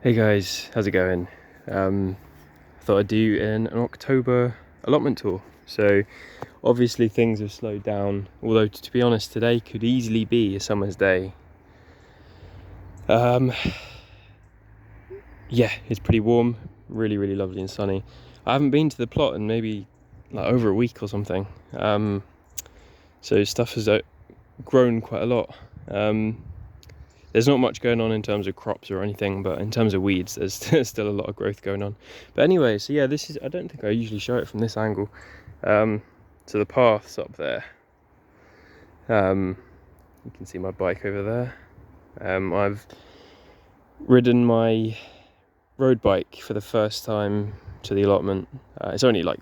Hey guys, how's it going? Thought I'd do an October allotment tour. So obviously things have slowed down, although to be honest today could easily be a summer's day. Yeah, it's pretty warm, really lovely and sunny. I haven't been to the plot in maybe like over a week or something. So stuff has grown quite a lot. There's not much going on in terms of crops or anything, but in terms of weeds, there's still a lot of growth going on. But anyway, so yeah, this is, I don't think I usually show it from this angle. So the path's up there. You can see my bike over there. I've ridden my road bike for the first time to the allotment. It's only like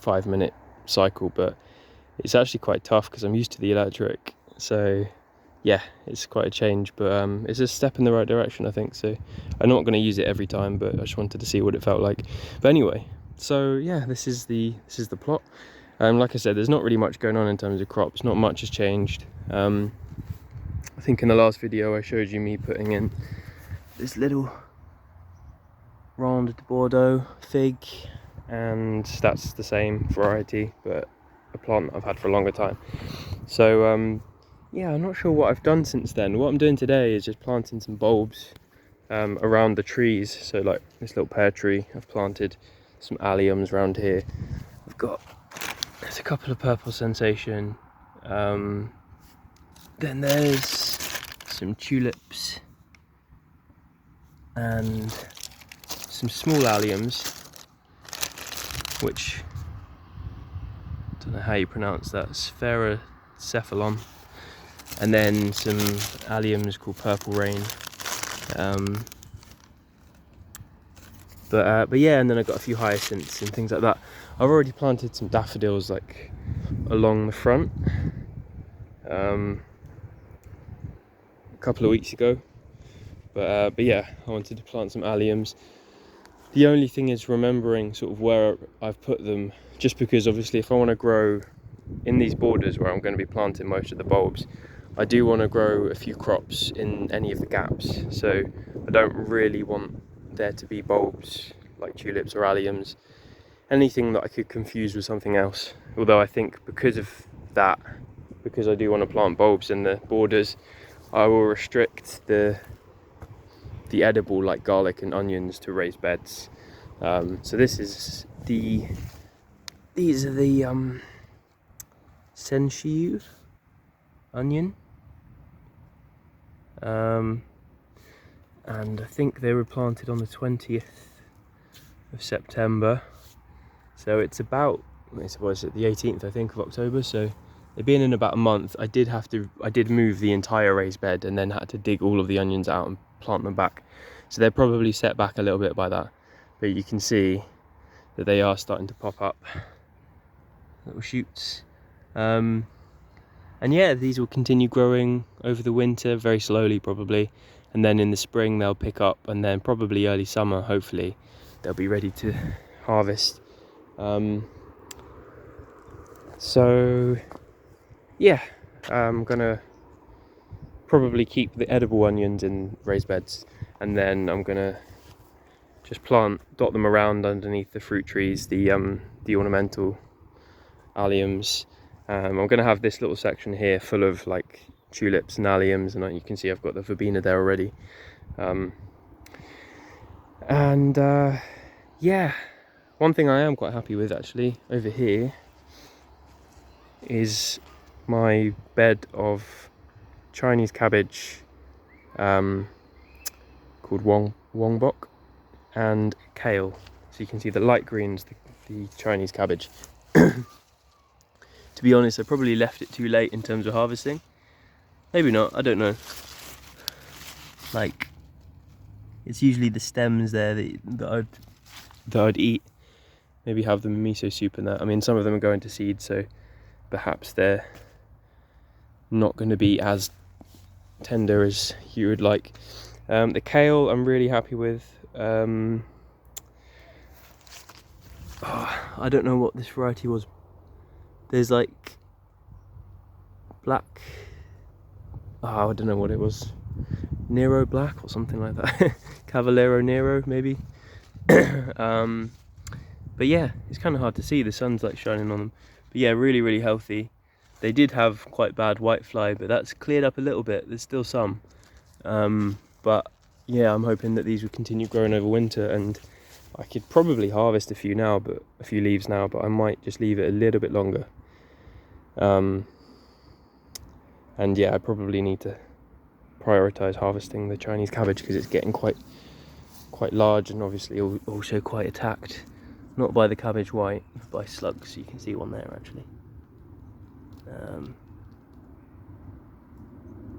5-minute cycle, but it's actually quite tough because I'm used to the electric. So yeah, it's quite a change, but it's a step in the right direction, I think. So I'm not going to use it every time, but I just wanted to see what it felt like. But anyway, so yeah, this is the plot. Like I said, there's not really much going on in terms of crops. Not much has changed. I think in the last video I showed you me putting in this little Ronde de Bordeaux fig, and that's the same variety, but a plant I've had for a longer time. So yeah, I'm not sure what I've done since then. What I'm doing today is just planting some bulbs around the trees. So like this little pear tree, I've planted some alliums around here. There's a couple of purple sensation. Then there's some tulips and some small alliums, which I don't know how you pronounce that, Sphaerocephalon. And then some alliums called Purple Rain. But yeah, and then I've got a few hyacinths and things like that. I've already planted some daffodils like along the front a couple of weeks ago. But yeah, I wanted to plant some alliums. The only thing is remembering sort of where I've put them, just because obviously if I want to grow in these borders where I'm going to be planting most of the bulbs, I do want to grow a few crops in any of the gaps. So I don't really want there to be bulbs like tulips or alliums, anything that I could confuse with something else. Although I think because of that, because I do want to plant bulbs in the borders, I will restrict the edible like garlic and onions to raised beds. So these are the sensiu onion. And I think they were planted on the 20th of September. So it's about, I suppose, the 18th, I think, of October. So they've been in about a month. I did move the entire raised bed and then had to dig all of the onions out and plant them back. So they're probably set back a little bit by that. But you can see that they are starting to pop up, little shoots. And yeah, these will continue growing over the winter, very slowly probably. And then in the spring they'll pick up, and then probably early summer, hopefully, they'll be ready to harvest. So yeah, I'm gonna probably keep the edible onions in raised beds, and then I'm gonna just dot them around underneath the fruit trees, the ornamental alliums. I'm gonna have this little section here full of like tulips and alliums, and you can see I've got the verbena there already. Yeah, one thing I am quite happy with actually over here is my bed of Chinese cabbage called Wongbok and kale. So you can see the light green's the Chinese cabbage. To be honest, I probably left it too late in terms of harvesting. Maybe not, I don't know. Like, it's usually the stems there that I'd eat. Maybe have them in miso soup and that. I mean, some of them are going to seed, so perhaps they're not going to be as tender as you would like. The kale I'm really happy with. I don't know what this variety was. There's like black, I don't know what it was. Nero black or something like that. Cavallero Nero maybe. But yeah, it's kind of hard to see, the sun's like shining on them. But yeah, really, really healthy. They did have quite bad whitefly, but that's cleared up a little bit. There's still some. But yeah, I'm hoping that these will continue growing over winter, and I could probably harvest a few leaves now, but I might just leave it a little bit longer. And yeah, I probably need to prioritize harvesting the Chinese cabbage because it's getting quite large, and obviously also quite attacked. Not by the cabbage white, but by slugs. You can see one there actually.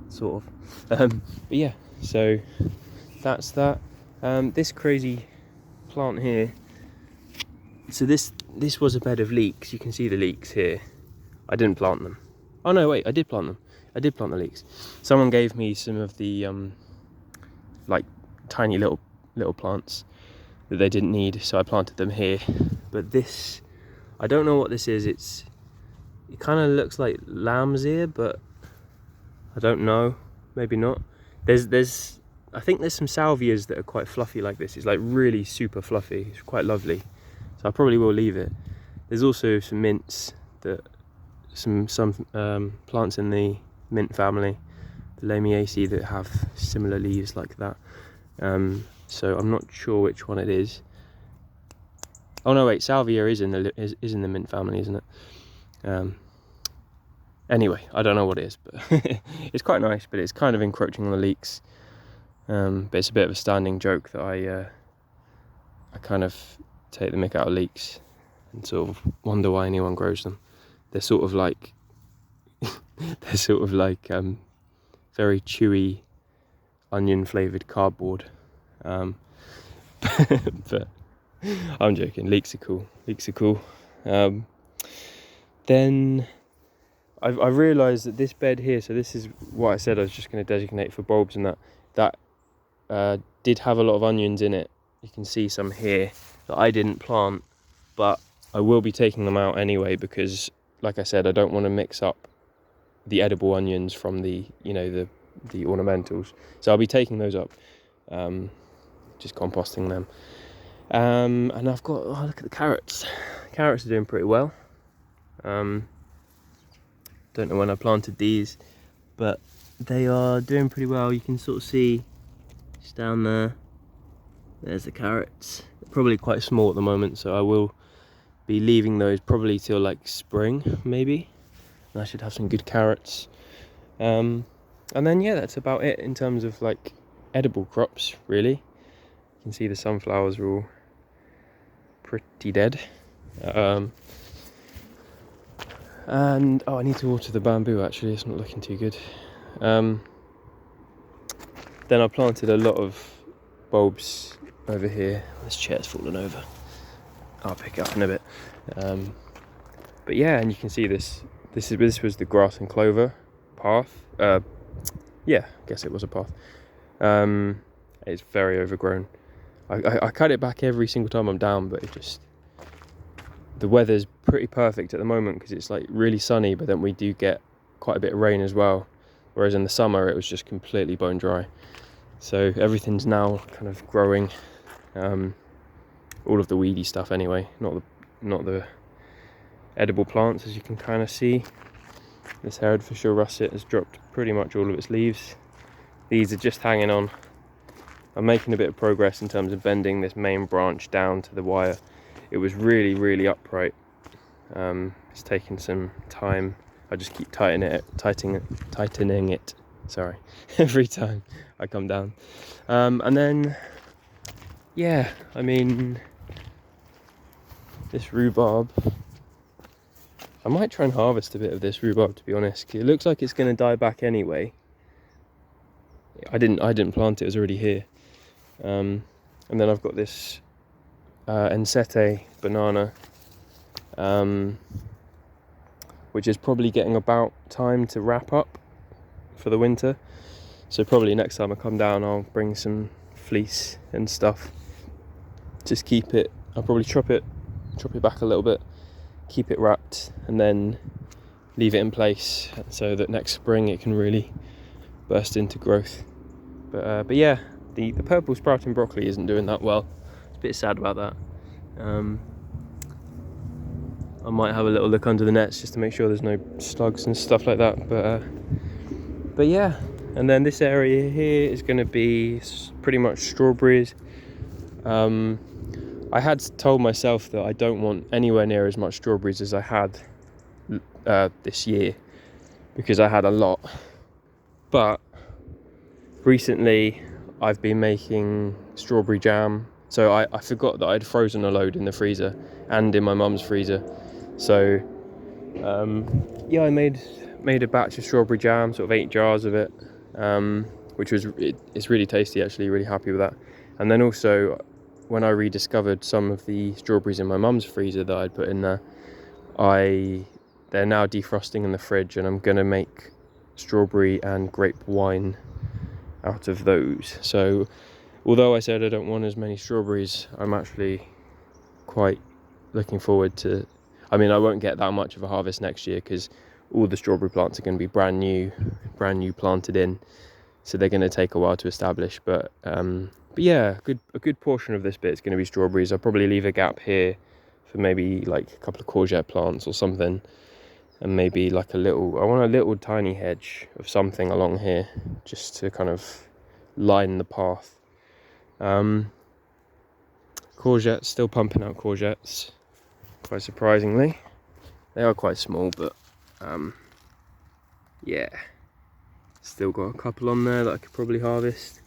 Sort of. But yeah, so that's that. This crazy plant here. So this was a bed of leeks. You can see the leeks here. I didn't plant them. Oh no, wait, I did plant them. I did plant the leeks. Someone gave me some of the like tiny little plants that they didn't need, so I planted them here. But this, I don't know what this is. It kind of looks like lamb's ear, but I don't know. Maybe not. I think there's some salvias that are quite fluffy like this. It's like really super fluffy. It's quite lovely. So I probably will leave it. There's also some mints some plants in the mint family, the Lamiaceae, that have similar leaves like that. So I'm not sure which one it is. Oh no, wait, salvia is in the mint family, isn't it? Anyway, I don't know what it is, but it's quite nice, but it's kind of encroaching on the leeks. But it's a bit of a standing joke that I kind of take the mick out of leeks and sort of wonder why anyone grows them. They're sort of like very chewy, onion flavoured cardboard. But I'm joking. Leeks are cool. Then I realised that this bed here, so this is what I said I was just going to designate for bulbs, and that did have a lot of onions in it. You can see some here that I didn't plant, but I will be taking them out anyway because, like I said, I don't want to mix up the edible onions from the ornamentals. So I'll be taking those up, just composting them. And I've got, look at the carrots. Carrots are doing pretty well. Don't know when I planted these, but they are doing pretty well. You can sort of see just down there. There's the carrots. They're probably quite small at the moment, so I will be leaving those probably till like spring maybe. And I should have some good carrots. And then yeah, that's about it in terms of like edible crops, really. You can see the sunflowers are all pretty dead. And I need to water the bamboo actually, it's not looking too good. Then I planted a lot of bulbs over here. This chair's fallen over. I'll pick it up in a bit. But yeah, and you can see this was the grass and clover path. Yeah, I guess it was a path. It's very overgrown. I cut it back every single time I'm down, but the weather's pretty perfect at the moment because it's like really sunny, but then we do get quite a bit of rain as well. Whereas in the summer it was just completely bone dry. So everything's now kind of growing. All of the weedy stuff anyway, not the edible plants, as you can kind of see. This Herefordshire russet has dropped pretty much all of its leaves. These are just hanging on. I'm making a bit of progress in terms of bending this main branch down to the wire. It was really, really upright. It's taken some time. I just keep tightening it. Sorry, every time I come down. And then, yeah, I mean, this rhubarb. I might try and harvest a bit of this rhubarb, to be honest. It looks like it's going to die back anyway. I didn't plant it; it was already here. And then I've got this Ensete banana, which is probably getting about time to wrap up for the winter. So probably next time I come down, I'll bring some fleece and stuff. Just keep it. I'll probably chop it back a little bit, keep it wrapped, and then leave it in place so that next spring it can really burst into growth. But yeah, the purple sprouting broccoli isn't doing that well. It's a bit sad about that. I might have a little look under the nets just to make sure there's no slugs and stuff like that. But yeah, and then this area here is going to be pretty much strawberries. I had told myself that I don't want anywhere near as much strawberries as I had this year, because I had a lot. But recently I've been making strawberry jam, so I forgot that I'd frozen a load in the freezer and in my mum's freezer. So yeah, I made a batch of strawberry jam, sort of 8 jars of it, which was it's really tasty actually, really happy with that. And then also, when I rediscovered some of the strawberries in my mum's freezer that I'd put in there, they're now defrosting in the fridge, and I'm gonna make strawberry and grape wine out of those. So although I said I don't want as many strawberries, I'm actually quite looking forward to, I mean, I won't get that much of a harvest next year because all the strawberry plants are going to be brand new planted in, so they're going to take a while to establish. But yeah, a good portion of this bit is going to be strawberries. I'll probably leave a gap here for maybe like a couple of courgette plants or something, and maybe like I want a little tiny hedge of something along here just to kind of line the path. Courgettes, still pumping out courgettes, quite surprisingly. They are quite small, but yeah, still got a couple on there that I could probably harvest.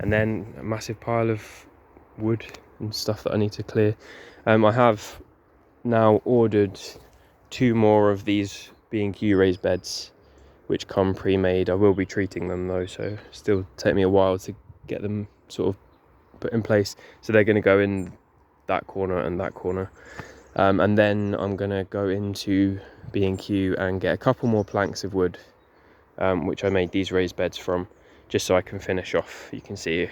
And then a massive pile of wood and stuff that I need to clear. I have now ordered 2 more of these B&Q raised beds, which come pre-made. I will be treating them though, so still take me a while to get them sort of put in place. So they're going to go in that corner and that corner, and then I'm going to go into B&Q and get a couple more planks of wood, which I made these raised beds from, just so I can finish off. You can see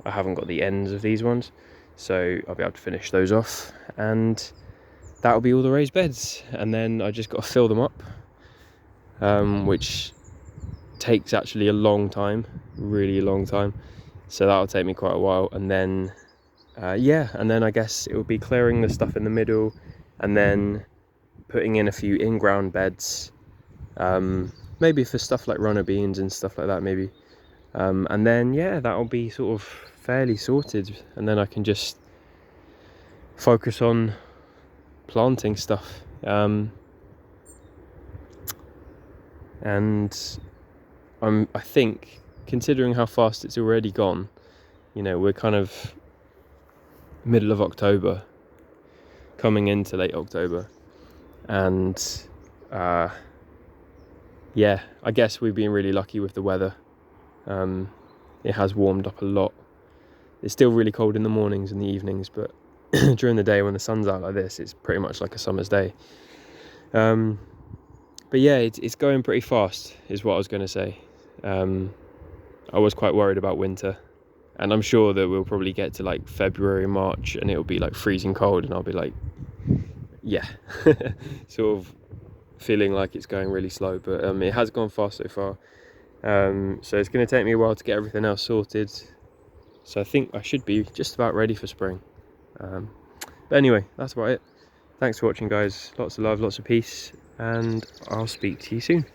I haven't got the ends of these ones, so I'll be able to finish those off, and that'll be all the raised beds. And then I just got to fill them up, which takes actually a long time, really long time, so that'll take me quite a while. And then yeah, and then I guess it will be clearing the stuff in the middle, and then putting in a few in-ground beds, maybe for stuff like runner beans and stuff like that maybe, and then yeah, that'll be sort of fairly sorted, and then I can just focus on planting stuff. And I think, considering how fast it's already gone, you know, we're kind of middle of October, coming into late October, and yeah, I guess we've been really lucky with the weather. It has warmed up a lot. It's still really cold in the mornings and the evenings, but during the day when the sun's out like this, it's pretty much like a summer's day. But yeah, it's going pretty fast is what I was going to say. I was quite worried about winter, and I'm sure that we'll probably get to like February, March, and it'll be like freezing cold, and I'll be like, yeah, sort of feeling like it's going really slow. But it has gone fast so far. So it's going to take me a while to get everything else sorted. So I think I should be just about ready for spring. But anyway, that's about it. Thanks for watching, guys. Lots of love, lots of peace, and I'll speak to you soon.